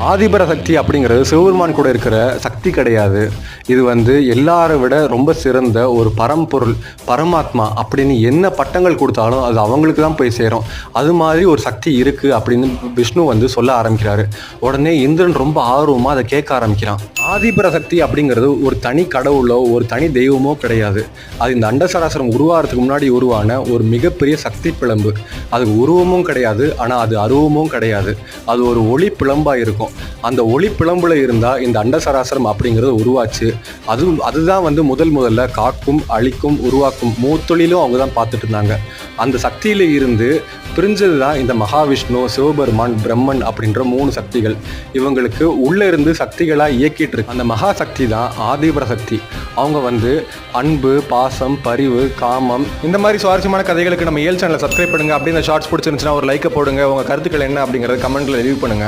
ஆதிபர சக்தி அப்படிங்கிறது சிவபெருமான் கூட இருக்கிற சக்தி கிடையாது. இது எல்லாரை விட ரொம்ப சிறந்த ஒரு பரம்பொருள், பரமாத்மா அப்படின்னு என்ன பட்டங்கள் கொடுத்தாலும் அது அவங்களுக்கு தான் போய் சேரும். அது மாதிரி ஒரு சக்தி இருக்குது அப்படின்னு விஷ்ணு சொல்ல ஆரம்பிக்கிறாரு. உடனே இந்திரன் ரொம்ப ஆர்வமாக அதை கேட்க ஆரம்பிக்கிறான். ஆதிபர சக்தி அப்படிங்கிறது ஒரு தனி கடவுளோ ஒரு தனி தெய்வமோ கிடையாது. அது இந்த அண்டசராசரம் உருவாகிறதுக்கு முன்னாடி உருவான ஒரு மிகப்பெரிய சக்தி பிழம்பு. அதுக்கு உருவமும் கிடையாது, ஆனால் அது அருவமும் கிடையாது. அது ஒரு ஒளி பிழம்பாக இருக்கும். அந்த ஒளி பிழம்புல இருந்தால் இந்த அண்டசராசரம் அப்படிங்கிறது உருவாச்சு. அதுதான் முதல்ல காக்கும், அழிக்கும், உருவாக்கும் மூத்தொழிலும் அவங்க தான் பார்த்துட்டு இருந்தாங்க. அந்த சக்தியில இருந்து பிரிஞ்சது தான் இந்த மகாவிஷ்ணு, சிவபெருமான், பிரம்மன் அப்படின்ற 3 சக்திகள். இவங்களுக்கு உள்ள இருந்து சக்திகளாக இயக்கிட்டு இருக்கு. அந்த மகா சக்தி தான் ஆதிபர சக்தி. அவங்க அன்பு, பாசம், பரிவு, காமம், இந்த மாதிரி சுவாரஸ்யமான கதைகளுக்கு நம்ம ஏல் சேனலை சப்ஸ்கிரைப் பண்ணுங்க. அப்படி இந்த ஷார்ட்ஸ் பிடிச்சிருந்துச்சுன்னா ஒரு லைக்கை போடுங்க. உங்கள் கருத்துக்கள் என்ன அப்படிங்கிறத கமெண்ட்ல லீவ் பண்ணுங்க.